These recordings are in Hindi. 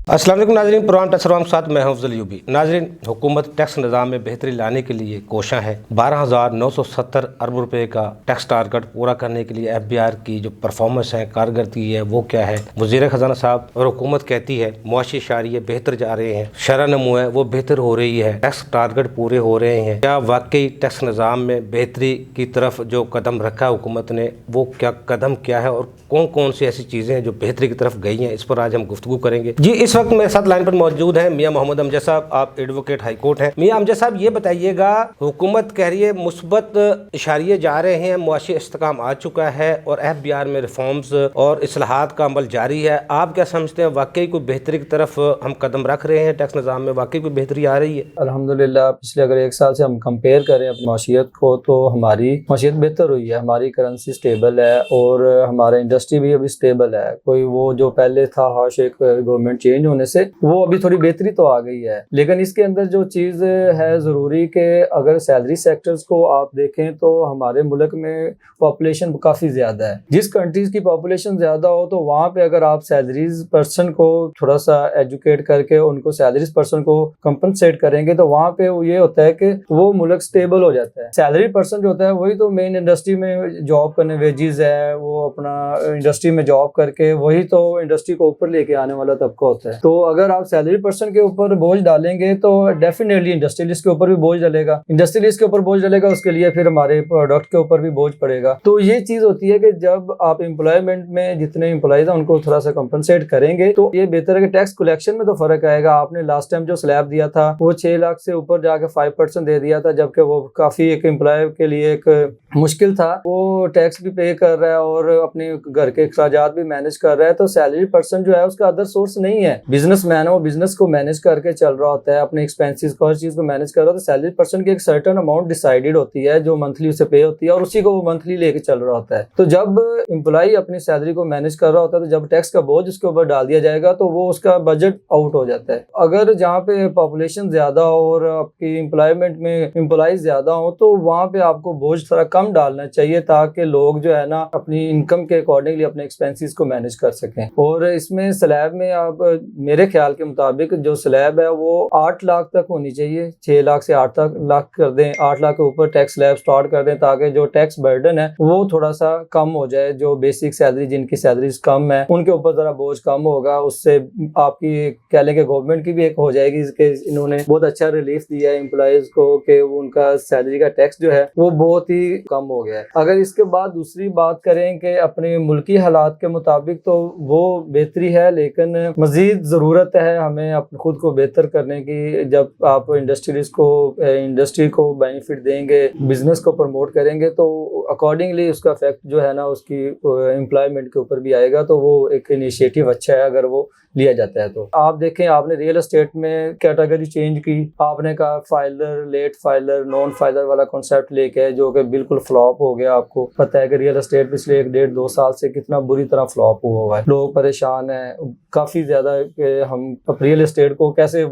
अस्सलाम वालेकुम नाज़रीन, प्रोग्राम टैक्स के साथ मैं हूं अफजल यूबी। नाज़रीन, हुकूमत टैक्स निज़ाम में बेहतरी लाने के लिए कोशां है। 12,970 अरब रुपए का टैक्स टारगेट पूरा करने के लिए FBR की जो परफॉर्मेंस है, कारकर्दगी है, वो क्या है। वज़ीर ख़जाना साहब और हुकूमत कहती है मुआशी इशारे बेहतर जा रहे हैं, शरह नमू है वो बेहतर हो रही है, टैक्स टारगेट पूरे हो रहे हैं। क्या वाकई टैक्स निज़ाम में बेहतरी की तरफ जो कदम रखा है हुकूमत ने, वो क्या कदम क्या है और कौन कौन सी ऐसी चीज़ें हैं जो बेहतरी की तरफ गई हैं, इस पर आज हम गुफ्तगू करेंगे। जी, इस वक्त मेरे साथ लाइन पर मौजूद हैं मियां मोहम्मद अमजद साहब, आप एडवोकेट हाई कोर्ट हैं। मियां अमजद साहब, ये बताइएगा, हुकूमत कह रही है मुस्बत इशारे जा रहे हैं, मुआशी इस्तेकाम आ चुका है और FBR में रिफॉर्म्स और इस्लाहात का अमल जारी है। आप क्या समझते हैं, वाकई कोई बेहतरी की तरफ हम कदम रख रहे हैं, टैक्स निज़ाम में वाकई कोई बेहतरी आ रही है? अल्हम्दुलिल्लाह, पिछले अगर एक साल से हम कंपेयर करें अपनी माशियत को तो हमारी माशियत बेहतर हुई है। हमारी करेंसी स्टेबल है और हमारा इंडस्ट्री भी अभी स्टेबल है। कोई वो जो पहले था हाश एक गवर्नमेंट चेंज होने से वो अभी थोड़ी बेहतरी तो आ गई है, लेकिन इसके अंदर जो चीज़ है ज़रूरी के अगर सैलरी सेक्टर्स को आप देखें तो हमारे मुल्क में पॉपुलेशन काफ़ी ज़्यादा है। जिस कंट्रीज़ की पॉपुलेशन ज़्यादा हो तो वहाँ पे अगर आप सैलरीज पर्सन को थोड़ा सा एजुकेट करके उनको सैलरीज पर्सन को कंपनसेट करेंगे तो वहाँ पे ये होता है कि वो मुल्क स्टेबल हो जाता है। सैलरी पर्सन जो होता है वही तो मेन इंडस्ट्री में जॉब करने, वेजेस है, वो अपना इंडस्ट्री में जॉब करके वही तो इंडस्ट्री को ऊपर लेके आने वाला तबका होता है। तो अगर आप सैलरी पर्सन के ऊपर बोझ डालेंगे तो डेफिनेटली इंडस्ट्रियलिस्ट के ऊपर भी बोझ डलेगा, इंडस्ट्रियलिस्ट के ऊपर बोझ डलेगा, उसके लिए फिर हमारे प्रोडक्ट के ऊपर भी बोझ पड़ेगा। तो ये चीज होती है कि जब आप एम्प्लॉयमेंट में जितने एम्प्लॉइज हैं उनको थोड़ा सा कंपनसेट करेंगे तो ये बेहतर है कि टैक्स कलेक्शन में तो फर्क आएगा। आपने लास्ट टाइम जो स्लैब दिया था वो 6 लाख से ऊपर जाके 5% दे दिया था, जबकि वो काफी एक एम्प्लॉय के लिए एक मुश्किल था। वो टैक्स भी पे कर रहा है और अपने घर के अखराजात भी मैनेज कर रहा है। तो सैलरी पर्सन जो है उसका अदर सोर्स नहीं है। बिजनेसमैन है, वो बिजनेस को मैनेज करके चल रहा होता है, अपने एक्सपेंसेस को, हर चीज को मैनेज कर रहा होता है। सैलरी पर्सन की एक सर्टेन अमाउंट डिसाइडेड होती है जो मंथली उसे पे होती है और उसी को वो मंथली लेके चल रहा होता है। तो जब एम्प्लॉय अपनी सैलरी को मैनेज कर रहा होता है तो जब टैक्स का बोझ उसके ऊपर डाल दिया जाएगा तो वो उसका बजट आउट हो जाता है। अगर जहाँ पे पॉपुलेशन ज्यादा हो और आपकी एम्प्लॉयमेंट में एम्प्लॉइज ज्यादा हो तो वहाँ पे आपको बोझ थोड़ा कम डालना चाहिए ताकि लोग जो है ना अपनी इनकम के अकॉर्डिंगली अपने एक्सपेंसेस को मैनेज कर सकें। और इसमें स्लैब में आप मेरे ख्याल के मुताबिक जो स्लैब है वो 8 लाख तक होनी चाहिए। 6 लाख से 8 लाख कर दें, 8 लाख के ऊपर टैक्स स्लैब स्टार्ट कर दें ताकि जो टैक्स बर्डन है वो थोड़ा सा कम हो जाए। जो बेसिक सैलरी जिनकी सैलरीज कम है उनके ऊपर जरा बोझ कम होगा। उससे आपकी कह लें कि गवर्नमेंट की भी एक हो जाएगी कि इन्होंने बहुत अच्छा रिलीफ दिया है एम्प्लॉइज को कि उनका सैलरी का टैक्स जो है वो बहुत ही कम हो गया है। अगर इसके बाद दूसरी बात करें कि अपने मुल्की हालात के मुताबिक तो वो बेहतरी है, लेकिन मजीद ज़रूरत है हमें अपने खुद को बेहतर करने की। जब आप इंडस्ट्री को बेनिफिट देंगे, बिजनेस को प्रमोट करेंगे तो अकॉर्डिंगली उसका इफेक्ट जो है ना उसकी एम्प्लॉयमेंट के ऊपर भी आएगा। तो वो एक इनिशिएटिव अच्छा है अगर वो लिया जाता है। तो आप देखें, आपने रियल एस्टेट में कैटेगरी चेंज की, आपने कहा filer, late filer, non filer वाला कॉन्सेप्ट लेके जो कि बिल्कुल फ्लॉप हो गया। आपको पता है कि रियल एस्टेट पिछले 1-1.5-2 साल से कितना बुरी तरह फ्लॉप हुआ है। लोग परेशान हैं काफी ज्यादा कि हम रियल एस्टेट को कैसे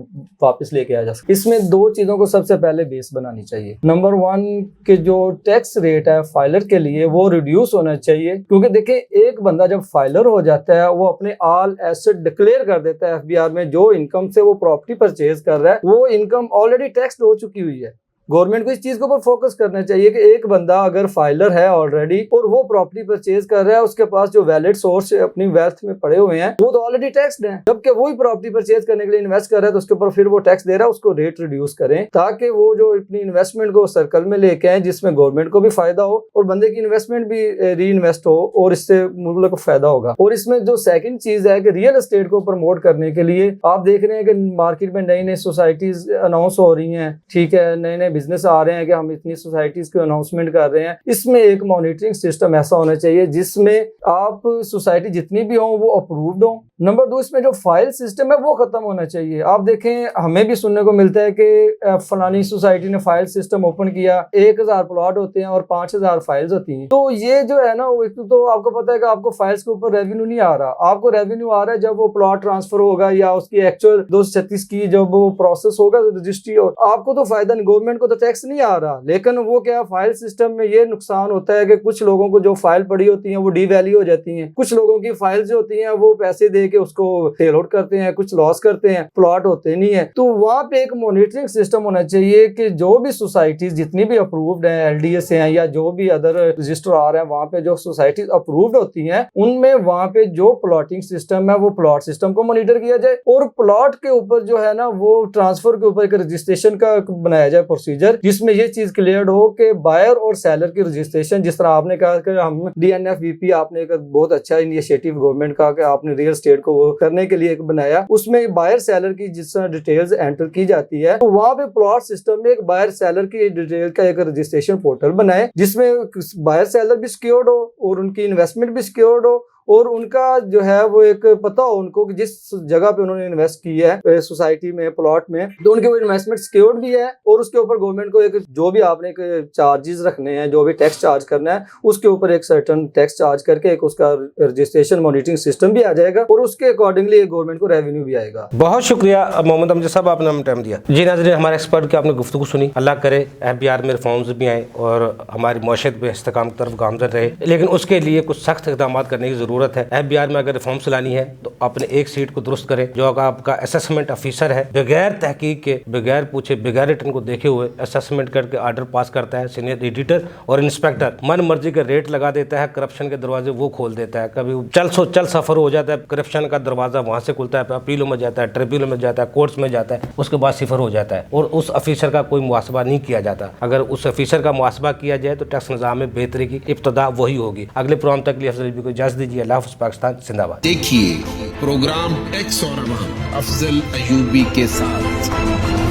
वापस लेके आ जा सकते। इसमें 2 चीजों को सबसे पहले बेस बनानी चाहिए। नंबर 1 कि जो टैक्स रेट है फाइलर के लिए वो रिड्यूस होना चाहिए, क्योंकि देखें एक बंदा जब फाइलर हो जाता है वो अपने ऑल एसेट डिक्लेयर कर देता है FBR में। जो इनकम से वो प्रॉपर्टी परचेज कर रहा है वो इनकम ऑलरेडी टैक्स्ड हो चुकी हुई है। गवर्नमेंट को इस चीज के ऊपर फोकस करना चाहिए कि एक बंदा अगर फाइलर है ऑलरेडी और वो प्रॉपर्टी परचेज कर रहा है, उसके पास जो वैलिड सोर्स अपनी वेल्थ में पड़े हुए हैं वो तो ऑलरेडी टैक्स्ड है, जबकि वही प्रॉपर्टी परचेज करने के लिए इन्वेस्ट कर रहा है तो उसके ऊपर फिर वो टैक्स दे रहा है। उसको रेट रिड्यूस करें ताकि वो जो अपनी इन्वेस्टमेंट को सर्कल में लेके आए जिसमें गवर्नमेंट को भी फायदा हो और बंदे की इन्वेस्टमेंट भी री इन्वेस्ट हो और इससे मुल्क को फायदा होगा। और इसमें जो सेकंड चीज है कि रियल एस्टेट को प्रमोट करने के लिए आप देख रहे हैं कि मार्केट में नई नई सोसाइटीज अनाउंस हो रही हैं, ठीक है, नए नए बिजनेस आ रहे हैं कि हम इतनी सोसाइटीज की अनाउंसमेंट कर रहे हैं। इसमें एक मॉनिटरिंग सिस्टम ऐसा होना चाहिए जिसमें आप सोसाइटी जितनी भी हो वो अप्रूव्ड हो। नंबर 2, इसमें जो फाइल सिस्टम है वो खत्म होना चाहिए। आप देखें हमें भी सुनने को मिलता है कि फलानी सोसाइटी ने फाइल सिस्टम ओपन किया, 1000 प्लॉट होते हैं और 5000 फाइल्स होती हैं। तो ये जो है ना तो आपको पता है कि आपको फाइल्स के ऊपर रेवेन्यू नहीं आ रहा। आपको रेवेन्यू आ रहा है जब वो प्लॉट ट्रांसफर होगा या उसकी एक्चुअल 236 की जब वो प्रोसेस होगा रजिस्ट्री हो। आपको तो फायदा नहीं, गवर्नमेंट को तो टैक्स नहीं आ रहा। लेकिन वो क्या फाइल सिस्टम में ये नुकसान होता है कि कुछ लोगों को जो फाइल पड़ी होती है वो डीवैल्यू हो जाती है, कुछ लोगों की फाइल्स जो होती हैं वो पैसे दे के उसको सेल आउट करते हैं, कुछ लॉस करते हैं, प्लॉट होते नहीं है। तो वहाँ पे एक मॉनिटरिंग सिस्टम होना चाहिए कि जो भी सोसाइटीज जितनी भी अप्रूव्ड हैं, LDS हैं या जो भी अदर रजिस्ट्रार हैं, वहाँ पे जो सोसाइटीज अप्रूव्ड होती हैं उनमें वहाँ पे जो प्लॉटिंग सिस्टम है वो प्लॉट सिस्टम को मॉनिटर किया जाए, और प्लॉट के ऊपर जो है ना वो ट्रांसफर के ऊपर एक रजिस्ट्रेशन का बनाया जाए प्रोसीजर, जिसमें ये चीज क्लियर हो कि बायर और सेलर की रजिस्ट्रेशन, जिस तरह आपने कहा कि हम DNFVP आपने एक बहुत अच्छा इनिशिएटिव गवर्नमेंट का कि आपने रियल एस्टेट को वो करने के लिए एक बनाया, उसमें बायर सेलर की जिस तरह डिटेल्स एंटर की जाती है, तो वहाँ पे प्लॉट सिस्टम में एक बायर सेलर की डिटेल का एक रजिस्ट्रेशन पोर्टल बनाए जिसमें बायर सेलर भी सिक्योर्ड हो और उनकी इन्वेस्टमेंट भी सिक्योर्ड हो, और उनका जो है वो एक पता हो उनको कि जिस जगह पे उन्होंने इन्वेस्ट की है सोसाइटी में, प्लॉट में, तो उनके वो इन्वेस्टमेंट सिक्योर्ड भी है, और उसके ऊपर गवर्नमेंट को एक जो भी आपने एक चार्जेस रखने हैं, जो भी टैक्स चार्ज करना है, उसके ऊपर एक सर्टेन टैक्स चार्ज करके एक उसका रजिस्ट्रेशन मॉनिटरिंग सिस्टम भी आ जाएगा, और उसके अकॉर्डिंगली गवर्नमेंट को रेवेन्यू भी आएगा। बहुत शुक्रिया मोहम्मद अमजद साहब, आपने हमें टाइम दिया। जी नाज़रीन, हमारे एक्सपर्ट की आपने गुफ्तगू सुनी। अल्लाह करे FBR में रिफॉर्म्स भी आए और हमारी मौशत भी इस्तेकाम की तरफ गामजन रहे, लेकिन उसके लिए कुछ सख्त इक़दाम करने की ज़रूरत है। FBR में अगर रिफॉर्म्स लानी है तो अपने एक सीट को दुरुस्त करें। जो आपका असेसमेंट ऑफिसर है, बगैर तहकीक के, बगैर पूछे, बगैर रिटर्न को देखे हुए असेसमेंट करके आर्डर पास करता है। सीनियर एडिटर और इंस्पेक्टर मन मर्जी का रेट लगा देता है, करप्शन के दरवाजे वो खोल देता है। कभी चल सफर हो जाता है, करप्शन का दरवाजा वहाँ से खुलता है, अपीलों में जाता है, ट्रिब्यूनल में जाता है, कोर्ट्स में जाता है, उसके बाद सिफर हो जाता है और उस ऑफिसर का कोई मुआसबा नहीं किया जाता। अगर उस ऑफिसर का मुआसबा किया जाए तो टैक्स निज़ाम में बेहतरी की इब्तदा वही होगी। अगले प्रोग्राम तक के लिए अफजल अयूबी को इजाज़त दीजिए। अल्लाह हाफ़िज़। पाकिस्तान जिंदाबाद। देखिए प्रोग्राम टैक्स और अवाम अफजल अयूबी के साथ।